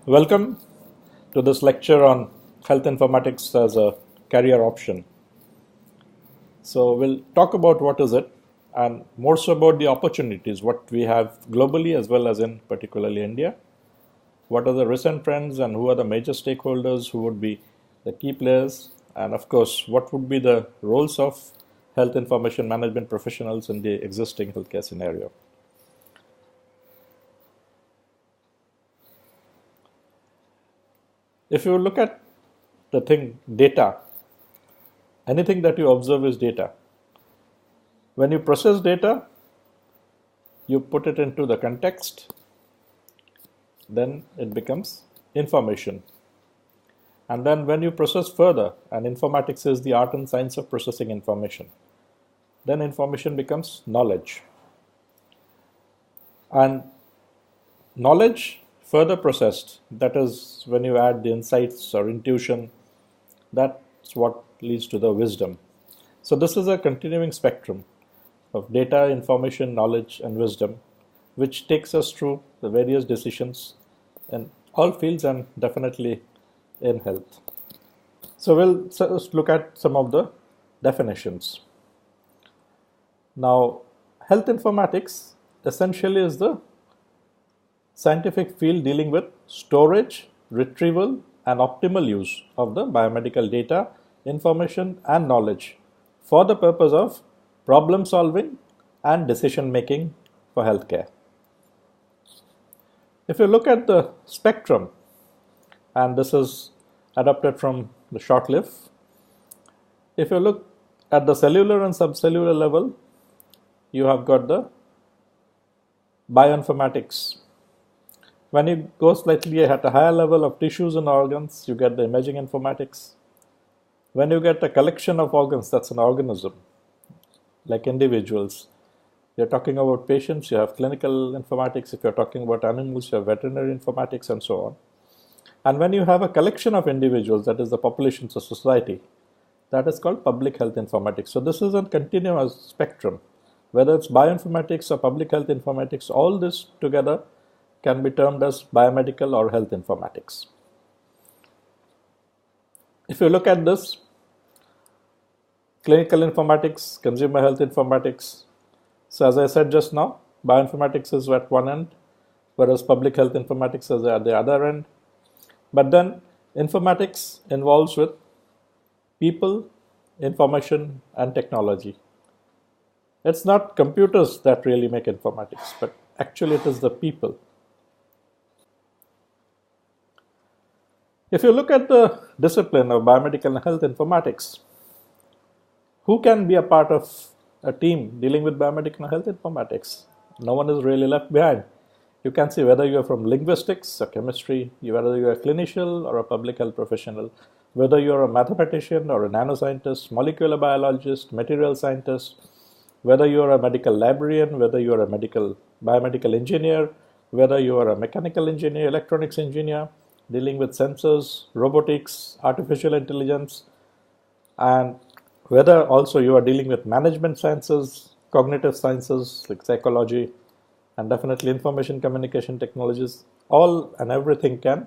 Welcome to this lecture on health informatics as a career option. So we'll talk about what is it and more so about the opportunities, what we have globally as well as in particularly India. What are the recent trends and who are the major stakeholders, who would be the key players, and of course, what would be the roles of health information management professionals in the existing healthcare scenario. If you look at the thing, data, anything that you observe is data. When you process data, you put it into the context, then it becomes information. And then when you process further, and informatics is the art and science of processing information, then information becomes knowledge. And knowledge further processed, that is when you add the insights or intuition, that's what leads to the wisdom. So this is a continuing spectrum of data, information, knowledge, and wisdom, which takes us through the various decisions in all fields and definitely in health. So we'll just look at some of the definitions. Now, health informatics essentially is the scientific field dealing with storage, retrieval, and optimal use of the biomedical data, information, and knowledge for the purpose of problem solving and decision making for healthcare. If you look at the spectrum, and this is adapted from the short lived, if you look at the cellular and subcellular level, you have got the bioinformatics. When you go slightly at a higher level of tissues and organs, you get the imaging informatics. When you get a collection of organs, that's an organism, like individuals. You're talking about patients, you have clinical informatics. If you're talking about animals, you have veterinary informatics and so on. And when you have a collection of individuals, that is the populations of society, that is called public health informatics. So this is a continuous spectrum. Whether it's bioinformatics or public health informatics, all this together can be termed as biomedical or health informatics. If you look at this, clinical informatics, consumer health informatics. So as I said just now, bioinformatics is at one end, whereas public health informatics is at the other end. But then informatics involves with people, information, and technology. It's not computers that really make informatics, but actually it is the people. If you look at the discipline of biomedical and health informatics, who can be a part of a team dealing with biomedical and health informatics? No one is really left behind. You can see whether you are from linguistics or chemistry, whether you are a clinician or a public health professional, whether you are a mathematician or a nanoscientist, molecular biologist, material scientist, whether you are a medical librarian, whether you are a biomedical engineer, whether you are a mechanical engineer, electronics engineer, dealing with sensors, robotics, artificial intelligence, and whether also you are dealing with management sciences, cognitive sciences like psychology, and definitely information communication technologies, all and everything can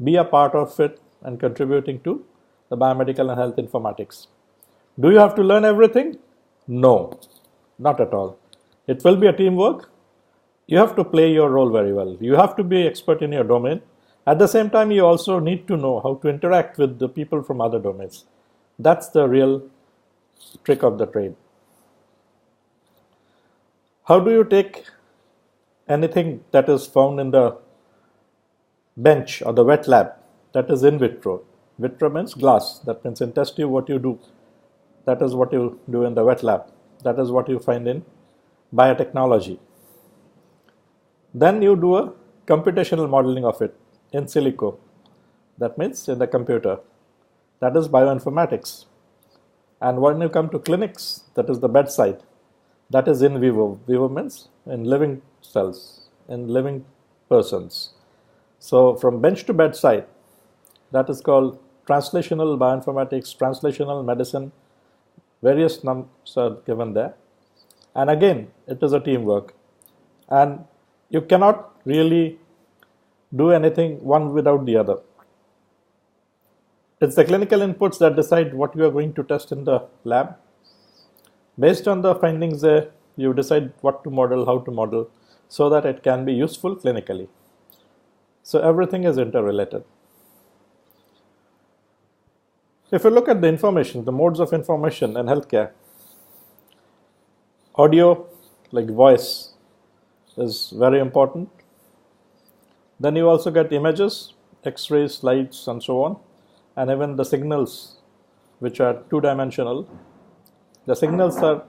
be a part of it and contributing to the biomedical and health informatics. Do you have to learn everything? No, not at all. It will be a teamwork. You have to play your role very well. You have to be expert in your domain. At the same time, you also need to know how to interact with the people from other domains. That's the real trick of the trade. How do you take anything that is found in the bench or the wet lab, that is in vitro? Vitro means glass. That means in test tube what you do. That is what you do in the wet lab. That is what you find in biotechnology. Then you do a computational modeling of it in silico. That means in the computer. That is bioinformatics. And when you come to clinics, that is the bedside. That is in vivo. Vivo means in living cells, in living persons. So from bench to bedside, that is called translational bioinformatics, translational medicine. Various numbers are given there. And again, it is a teamwork. And you cannot really do anything one without the other. It's the clinical inputs that decide what you are going to test in the lab. Based on the findings there, you decide what to model, how to model, so that it can be useful clinically. So everything is interrelated. If you look at the information, the modes of information in healthcare, audio, like voice, is very important. Then you also get images, X-rays, lights, and so on, and even the signals, which are two-dimensional. The signals are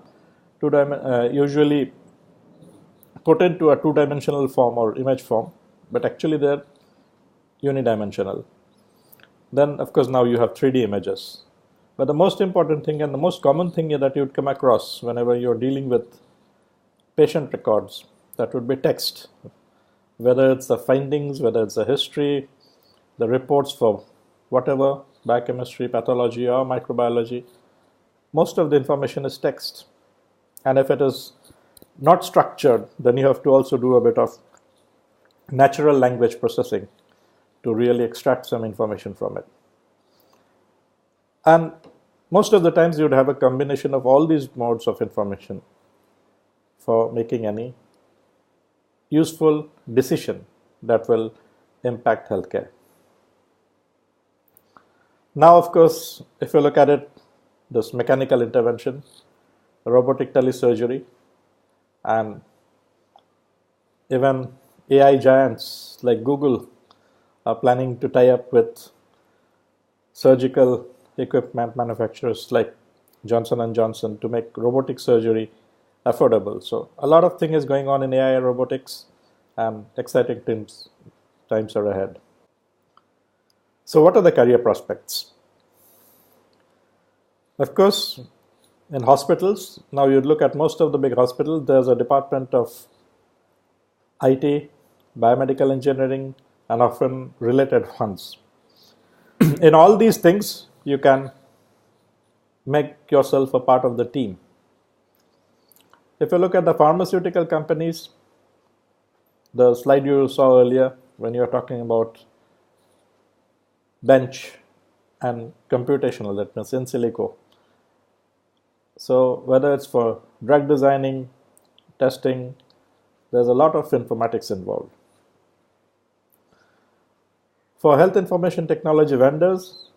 usually put into a two-dimensional form or image form, but actually they're unidimensional. Then, of course, now you have 3D images. But the most important thing and the most common thing that you'd come across whenever you're dealing with patient records, that would be text. Whether it's the findings, whether it's the history, the reports for whatever, biochemistry, pathology, or microbiology, most of the information is text. And if it is not structured, then you have to also do a bit of natural language processing to really extract some information from it. And most of the times you would have a combination of all these modes of information for making any useful decision that will impact healthcare. Now, of course, if you look at it, this mechanical intervention, robotic telesurgery, and even AI giants like Google are planning to tie up with surgical equipment manufacturers like Johnson & Johnson to make robotic surgery affordable. So a lot of things is going on in AI and robotics, and exciting times are ahead. So what are the career prospects? Of course, in hospitals, now you look at most of the big hospitals, there's a department of IT, biomedical engineering, and often related ones. In all these things, you can make yourself a part of the team. If you look at the pharmaceutical companies, the slide you saw earlier when you were talking about bench and computational, that means in silico. So whether it's for drug designing, testing, there's a lot of informatics involved. For health information technology vendors,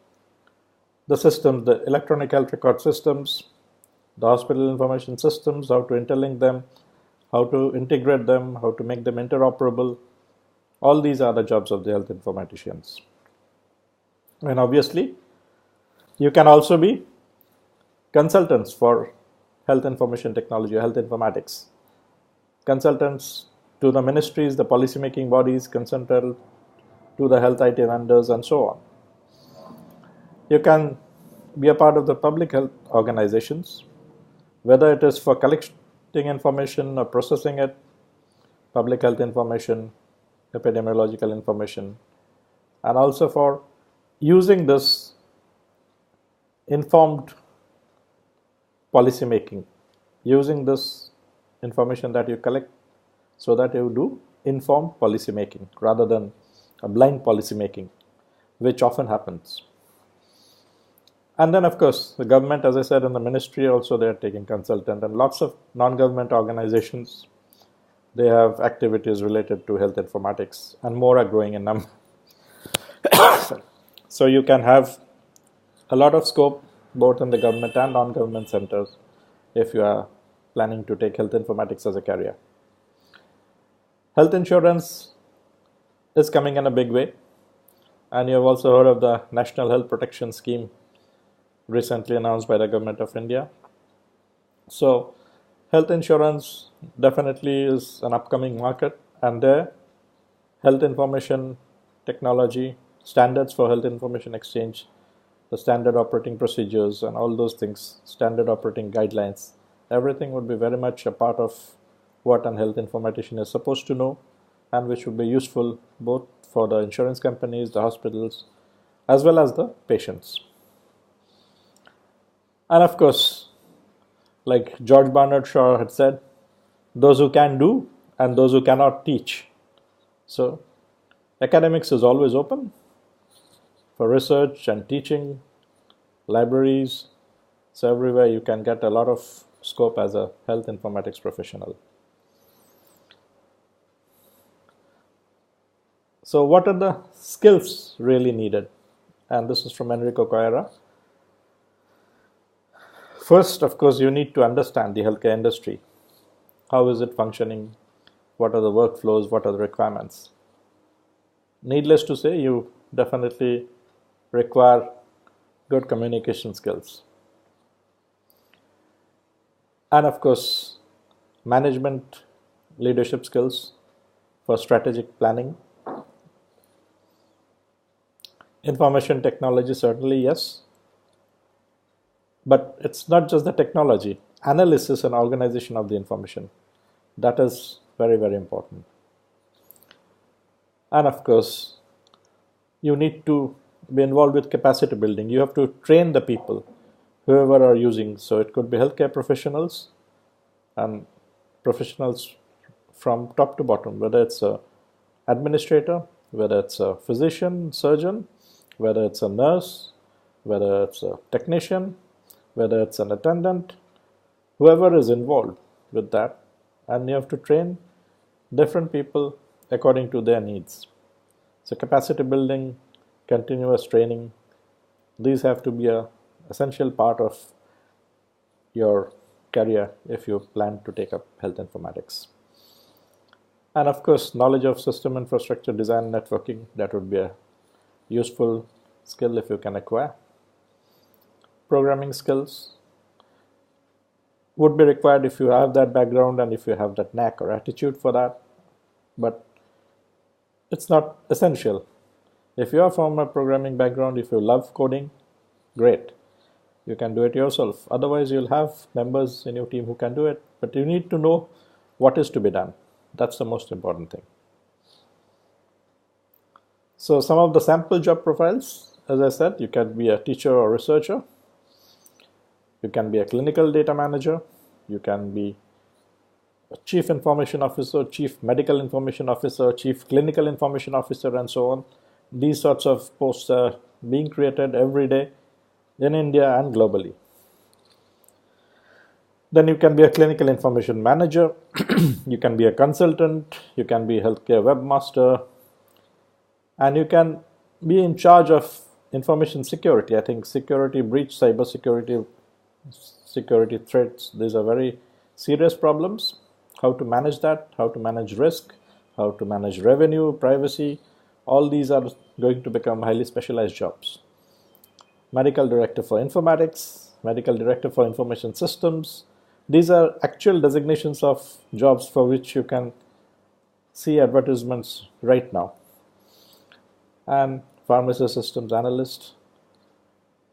the systems, the electronic health record systems, the hospital information systems, how to interlink them, how to integrate them, how to make them interoperable, all these are the jobs of the health informaticians. And obviously, you can also be consultants for health information technology, health informatics. Consultants to the ministries, the policy-making bodies, consultants to the health IT vendors, and so on. You can be a part of the public health organizations, whether it is for collecting information or processing it, public health information, epidemiological information, and also for using this informed policy making, using this information that you collect so that you do informed policy making rather than a blind policy making, which often happens. And then, of course, the government, as I said, and the ministry also, they are taking consultant, and lots of non-government organizations, they have activities related to health informatics, and more are growing in number. So you can have a lot of scope both in the government and non-government centers if you are planning to take health informatics as a career. Health insurance is coming in a big way, and you have also heard of the National Health Protection Scheme recently announced by the Government of India. So health insurance definitely is an upcoming market, and there health information technology, standards for health information exchange, the standard operating procedures and all those things, standard operating guidelines, everything would be very much a part of what an health informatician is supposed to know, and which would be useful both for the insurance companies, the hospitals, as well as the patients. And of course, like George Bernard Shaw had said, those who can do and those who cannot teach. So Academics is always open for research and teaching, libraries. So everywhere you can get a lot of scope as a health informatics professional. So what are the skills really needed? And this is from Enrico Coira. First, of course, you need to understand the healthcare industry. How is it functioning? What are the workflows? What are the requirements? Needless to say, you definitely require good communication skills. And of course, management leadership skills for strategic planning. Information technology, certainly, yes. But it's not just the technology, analysis and organization of the information. That is very, very important. And of course, you need to be involved with capacity building. You have to train the people, whoever are using. So it could be healthcare professionals and professionals from top to bottom, whether it's an administrator, whether it's a physician, surgeon, whether it's a nurse, whether it's a technician, whether it's an attendant, whoever is involved with that, and you have to train different people according to their needs. So capacity building, continuous training, these have to be an essential part of your career if you plan to take up health informatics. And of course, knowledge of system infrastructure design networking, that would be a useful skill if you can acquire. Programming skills would be required if you have that background and if you have that knack or attitude for that, but it's not essential. If you are from a programming background, if you love coding, great. You can do it yourself. Otherwise, you'll have members in your team who can do it, but you need to know what is to be done. That's the most important thing. So some of the sample job profiles, as I said, you can be a teacher or researcher. You can be a clinical data manager. You can be a chief information officer, chief medical information officer, chief clinical information officer, and so on. These sorts of posts are being created every day in India and globally. Then you can be a clinical information manager. You can be a consultant. You can be a healthcare webmaster. And you can be in charge of information security. I think security breach, cyber security threats, these are very serious problems. How to manage that, how to manage risk, how to manage revenue, privacy, all these are going to become highly specialized jobs. Medical director for informatics, medical director for information systems. These are actual designations of jobs for which you can see advertisements right now. And pharmacy systems analyst.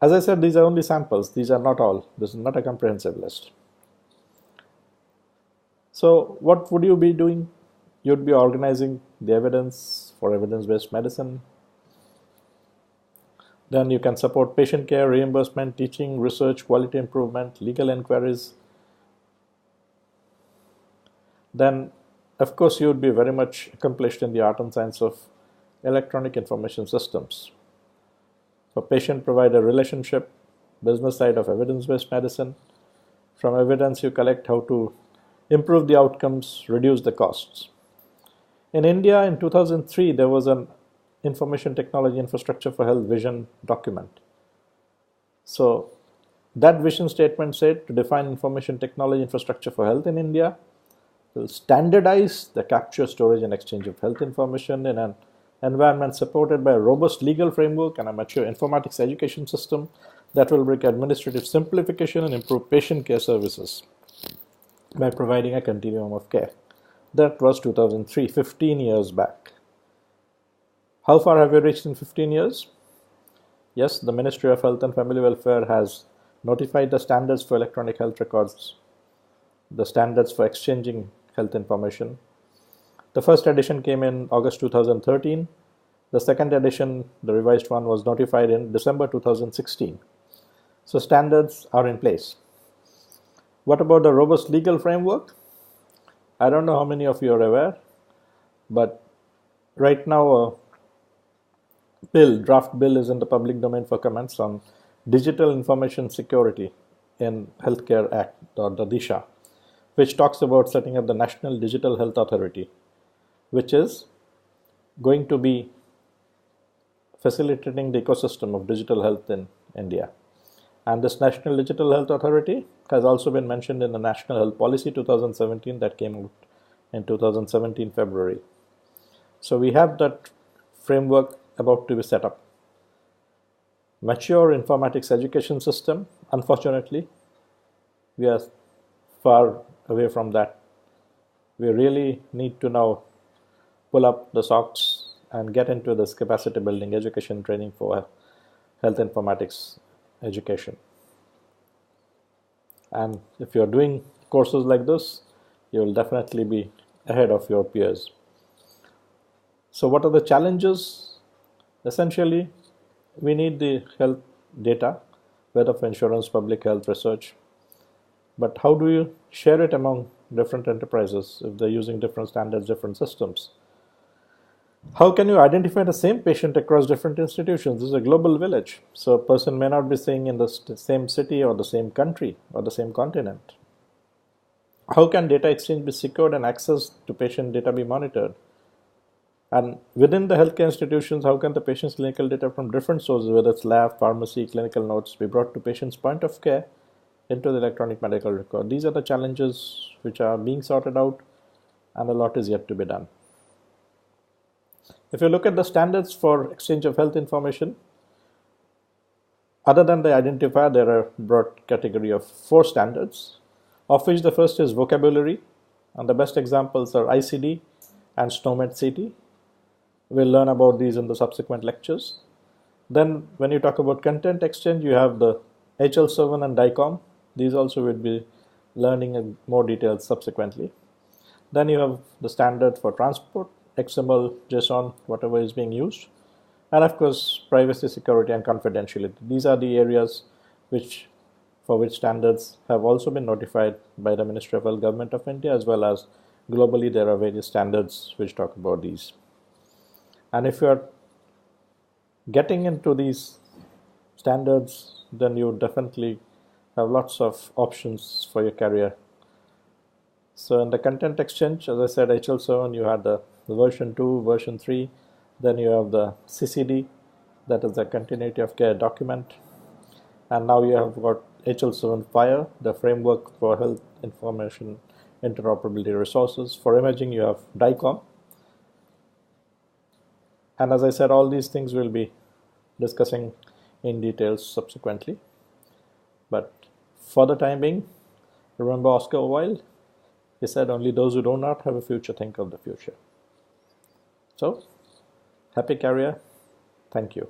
As I said, these are only samples. These are not all. This is not a comprehensive list. So what would you be doing? You'd be organizing the evidence for evidence-based medicine. Then you can support patient care, reimbursement, teaching, research, quality improvement, legal inquiries. Then, of course, you would be very much accomplished in the art and science of electronic information systems. For patient-provider relationship, business side of evidence-based medicine. From evidence you collect how to improve the outcomes, reduce the costs. In India, in 2003, there was an Information Technology Infrastructure for Health vision document. So that vision statement said to define information technology infrastructure for health in India, will standardize the capture, storage, and exchange of health information in an environment supported by a robust legal framework and a mature informatics education system that will bring administrative simplification and improve patient care services by providing a continuum of care. That was 2003, 15 years back. How far have we reached in 15 years? Yes, the Ministry of Health and Family Welfare has notified the standards for electronic health records, the standards for exchanging health information. The first edition came in August 2013. The second edition, the revised one, was notified in December 2016. So standards are in place. What about the robust legal framework? I don't know how many of you are aware, but right now draft bill is in the public domain for comments on Digital Information Security in Healthcare Act, or the DISHA, which talks about setting up the National Digital Health Authority, which is going to be facilitating the ecosystem of digital health in India. And this National Digital Health Authority has also been mentioned in the National Health Policy 2017 that came out in 2017 February. So we have that framework about to be set up. Mature informatics education system, unfortunately, we are far away from that. We really need to now pull up the socks and get into this capacity building education training for health informatics education. And if you're doing courses like this, you will definitely be ahead of your peers. So what are the challenges? Essentially, we need the health data, whether for insurance, public health, research. But how do you share it among different enterprises if they're using different standards, different systems? How can you identify the same patient across different institutions? This is a global village. So a person may not be staying in the same city or the same country or the same continent. How can data exchange be secured and access to patient data be monitored? And within the healthcare institutions, how can the patient's clinical data from different sources, whether it's lab, pharmacy, clinical notes, be brought to patient's point of care into the electronic medical record? These are the challenges which are being sorted out, and a lot is yet to be done. If you look at the standards for exchange of health information, other than the identifier, there are a broad category of 4 standards, of which the first is vocabulary, and the best examples are ICD and SNOMED CT. We'll learn about these in the subsequent lectures. Then when you talk about content exchange, you have the HL7 and DICOM. These also will be learning in more details subsequently. Then you have the standard for transport, XML, JSON, whatever is being used. And of course, privacy, security, and confidentiality. These are the areas for which standards have also been notified by the Ministry of Health, Government of India, as well as globally there are various standards which talk about these. And if you are getting into these standards, then you definitely have lots of options for your career. So in the content exchange, as I said, HL7, you had the version 2, version 3. Then you have the CCD, that is the continuity of care document. And now you have got HL7 FHIR, the framework for health information interoperability resources. For imaging, you have DICOM. And as I said, all these things we'll be discussing in details subsequently. But for the time being, remember Oscar Wilde, he said, only those who do not have a future think of the future. So, happy career. Thank you.